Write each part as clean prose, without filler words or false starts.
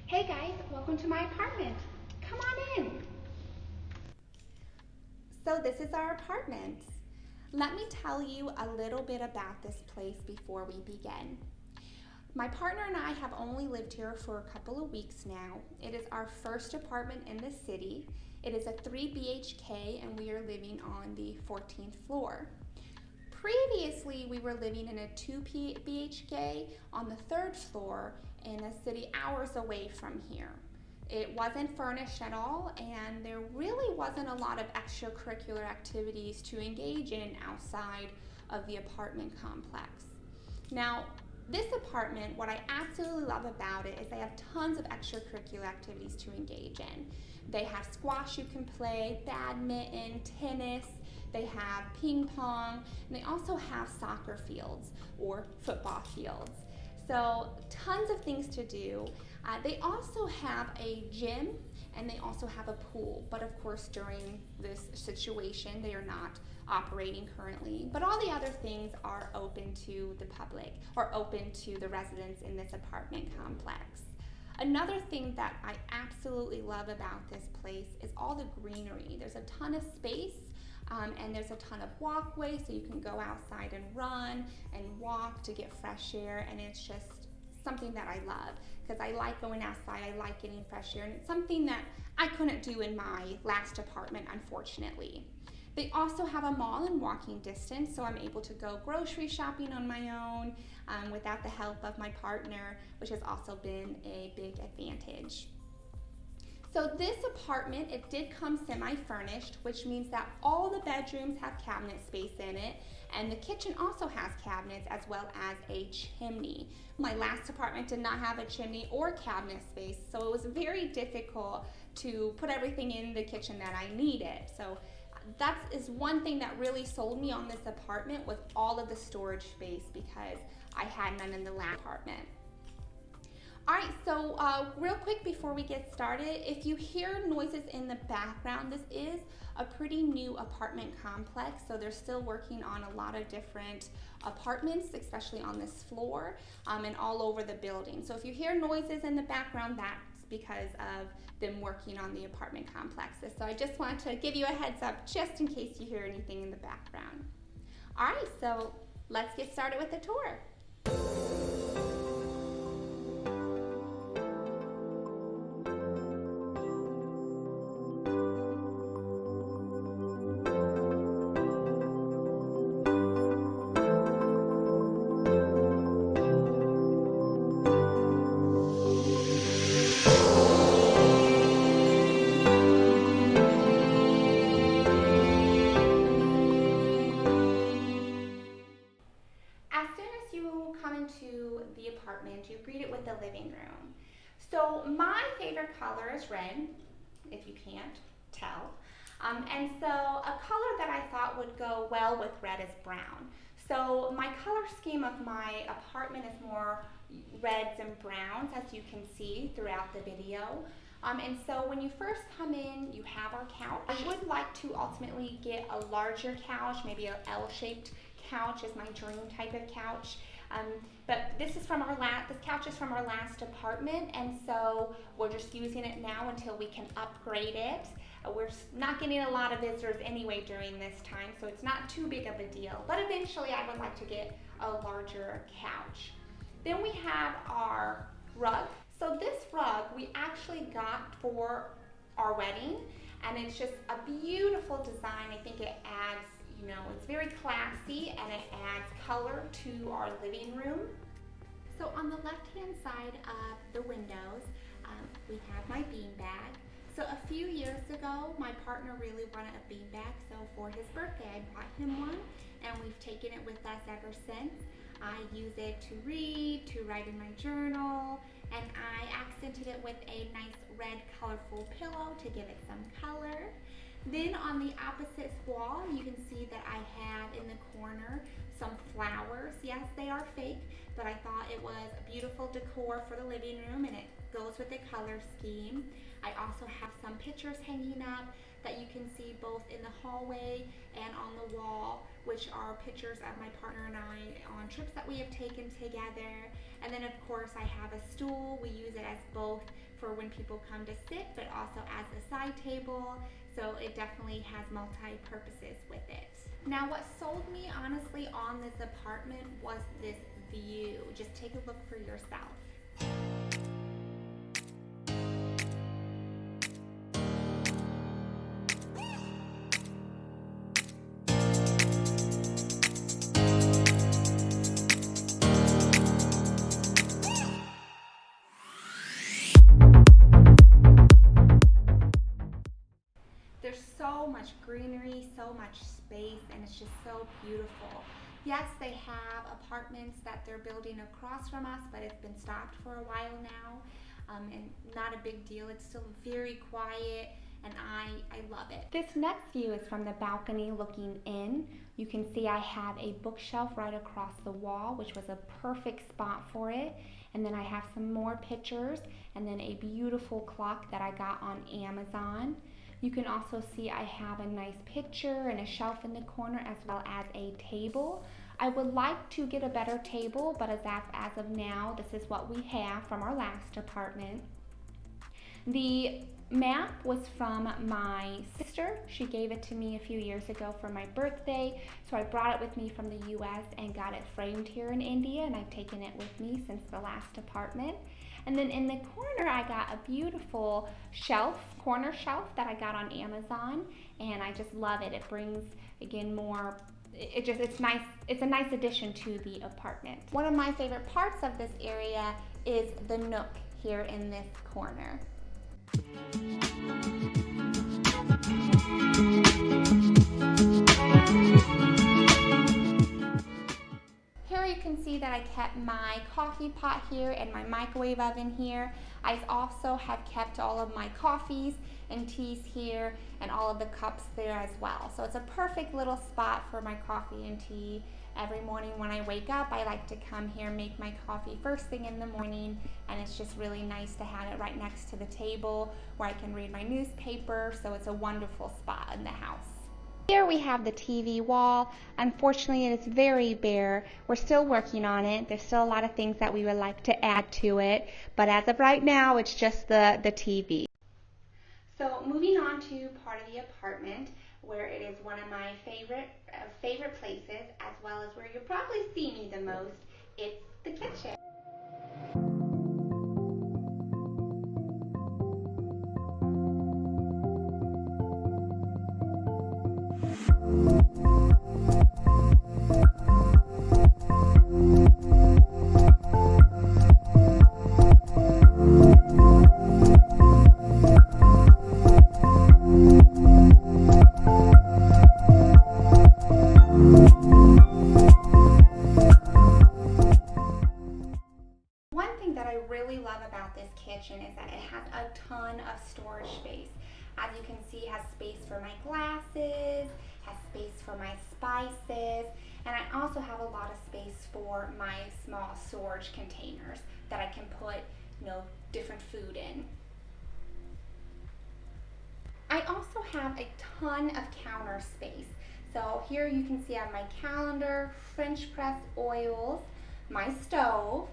Hey guys, welcome to my apartment. Come on in. So this is our apartment. Let me tell you a little bit about this place before we begin. My partner and I have only lived here for a couple of weeks now. It is our first apartment in the city. It is a 3 BHK and we are living on the 14th floor. Previously, we were living in a 2 BHK on the 3rd floor in a city hours away from here. It wasn't furnished at all, and there really wasn't a lot of extracurricular activities to engage in outside of the apartment complex. Now, this apartment, what I absolutely love about it is they have tons of extracurricular activities to engage in. They have squash you can play, badminton, tennis, they have ping pong, and they also have soccer fields or football fields. So tons of things to do. They also have a gym and they also have a pool, but of course during this situation they are not operating currently. But all the other things are open to the public or open to the residents in this apartment complex. Another thing that I absolutely love about this place is all the greenery. There's a ton of space and there's a ton of walkways, so you can go outside and run and walk to get fresh air, and it's just something that I love because I like going outside, I like getting fresh air, and it's something that I couldn't do in my last apartment, unfortunately. They also have a mall in walking distance, so I'm able to go grocery shopping on my own without the help of my partner, which has also been a big advantage. So this apartment, it did come semi-furnished, which means that all the bedrooms have cabinet space in it, and the kitchen also has cabinets as well as a chimney. My last apartment did not have a chimney or cabinet space, so it was very difficult to put everything in the kitchen that I needed. So that is one thing that really sold me on this apartment, was all of the storage space, because I had none in the last apartment. All right, so real quick before we get started, if you hear noises in the background, this is a pretty new apartment complex, so they're still working on a lot of different apartments, especially on this floor and all over the building. So if you hear noises in the background, that's because of them working on the apartment complexes. So I just want to give you a heads up just in case you hear anything in the background. All right, so let's get started with the tour. As soon as you come into the apartment, you greet it with the living room. So my favorite color is red, if you can't tell. And so a color that I thought would go well with red is brown. So my color scheme of my apartment is more reds and browns, as you can see throughout the video. And so when you first come in, you have our couch. I would like to ultimately get a larger couch, maybe an L-shaped couch is my dream type of couch. But this couch is from our last apartment, and so we're just using it now until we can upgrade it. We're not getting a lot of visitors anyway during this time, so it's not too big of a deal. But eventually I would like to get a larger couch. Then we have our rug. So this rug we actually got for our wedding, and it's just a beautiful design. I think it adds, it's very classy and it adds color to our living room. So on the left-hand side of the windows, we have my beanbag. So a few years ago, my partner really wanted a beanbag, so for his birthday, I bought him one, and we've taken it with us ever since. I use it to read, to write in my journal, and I accented it with a nice red colorful pillow to give it some color. Then on the opposite wall, you can see that I have in the corner some flowers. Yes, they are fake, but I thought it was a beautiful decor for the living room, and it goes with the color scheme. I also have some pictures hanging up that you can see both in the hallway and on the wall, which are pictures of my partner and I on trips that we have taken together. And then of course I have a stool. We use it as both for when people come to sit, but also as a side table. So it definitely has multi-purposes with it. Now what sold me honestly on this apartment was this view. Just take a look for yourself. There's so much greenery, so much space, and it's just so beautiful. Yes, they have apartments that they're building across from us, but it's been stopped for a while now, and not a big deal. It's still very quiet, and I love it. This next view is from the balcony looking in. You can see I have a bookshelf right across the wall, which was a perfect spot for it. And then I have some more pictures, and then a beautiful clock that I got on Amazon. You can also see I have a nice picture and a shelf in the corner as well as a table. I would like to get a better table, but as of now, this is what we have from our last apartment. The map was from my sister. She gave it to me a few years ago for my birthday, so I brought it with me from the US and got it framed here in India, and I've taken it with me since the last apartment. And then in the corner, I got a beautiful corner shelf that I got on Amazon, and I just love it. It brings, again, more, it's nice. It's a nice addition to the apartment. One of my favorite parts of this area is the nook here in this corner. Here you can see that I kept my coffee pot here and my microwave oven here. I also have kept all of my coffees and teas here and all of the cups there as well. So it's a perfect little spot for my coffee and tea. Every morning when I wake up, I like to come here, make my coffee first thing in the morning, and it's just really nice to have it right next to the table where I can read my newspaper, so it's a wonderful spot in the house. Here we have the TV wall. Unfortunately, it is very bare. We're still working on it. There's still a lot of things that we would like to add to it, but as of right now, it's just the TV. So moving on to part of the apartment where it is one of my favorite places, as well as where you'll probably see me the most, it's the kitchen. Kitchen is that it has a ton of storage space. As you can see, it has space for my glasses, has space for my spices, and I also have a lot of space for my small storage containers that I can put, different food in. I also have a ton of counter space. So here you can see I have my calendar, French press oils, my stove,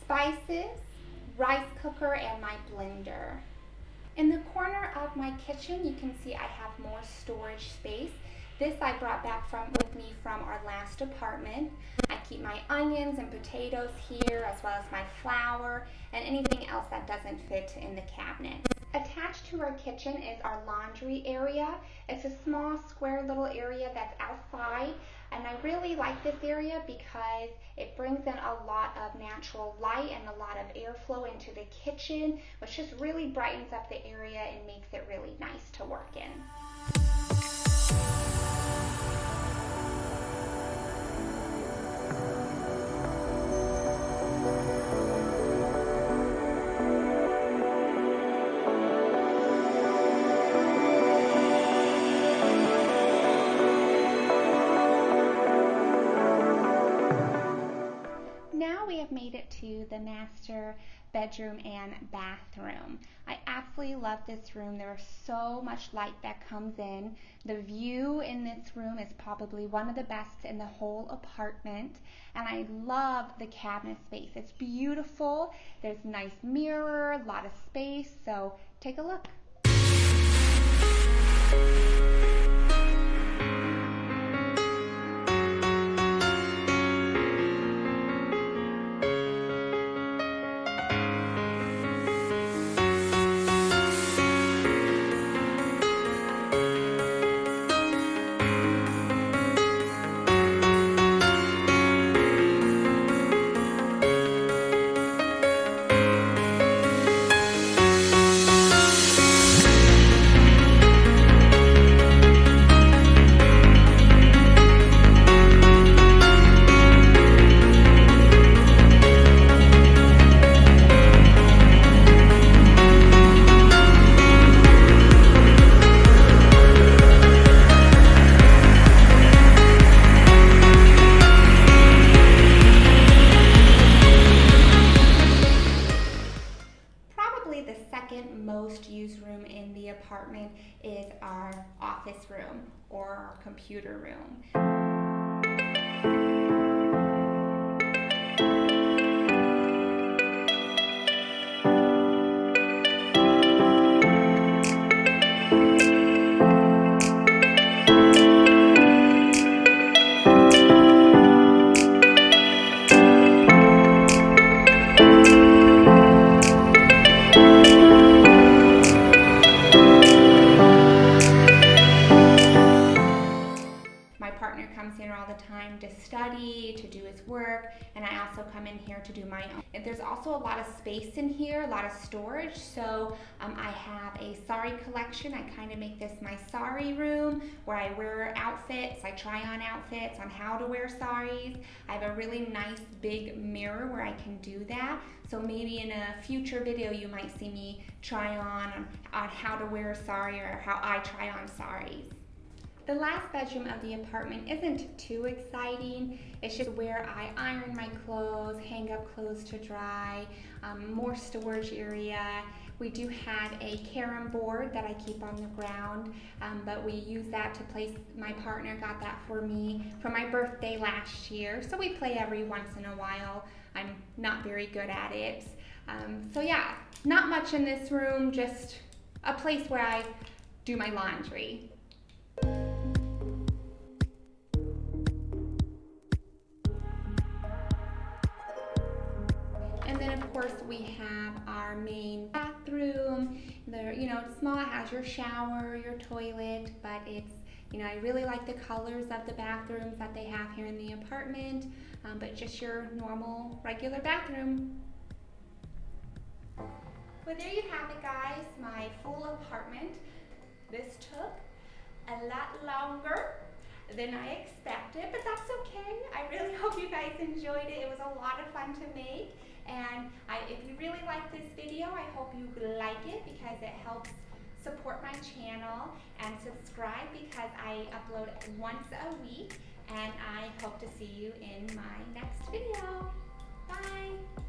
spices, rice cooker, and my blender. In the corner of my kitchen, you can see I have more storage space. This I brought back with me from our last apartment. I keep my onions and potatoes here, as well as my flour and anything else that doesn't fit in the cabinets. Attached to our kitchen is our laundry area. It's a small square little area that's outside, and I really like this area because it brings in a lot of natural light and a lot of airflow into the kitchen, which just really brightens up the area and makes it really nice to work in. Now we have made it to the master bedroom and bathroom. I absolutely love this room. There's so much light that comes in. The view in this room is probably one of the best in the whole apartment, and I love the cabinet space. It's beautiful. There's a nice mirror, a lot of space, so take a look. The second most used room in the apartment is our office room or our computer room. My partner comes here all the time to study, to do his work, and I also come in here to do my own. And there's also a lot of space in here, a lot of storage, so I have a sari collection. I kind of make this my sari room where I wear outfits, I try on outfits on how to wear saris. I have a really nice big mirror where I can do that, so maybe in a future video you might see me try on how to wear a sari or how I try on saris. The last bedroom of the apartment isn't too exciting. It's just where I iron my clothes, hang up clothes to dry, more storage area. We do have a carom board that I keep on the ground, but we use that to place, my partner got that for me for my birthday last year, so we play every once in a while. I'm not very good at it. So yeah, not much in this room, just a place where I do my laundry. And then of course we have our main bathroom. It's small, it has your shower, your toilet, but it's, I really like the colors of the bathrooms that they have here in the apartment, but just your normal, regular bathroom. Well, there you have it, guys, my full apartment. This took a lot longer than I expected, but that's okay. I really hope you guys enjoyed it. It was a lot of fun to make. And if you really like this video, I hope you like it because it helps support my channel, and subscribe because I upload once a week, and I hope to see you in my next video. Bye!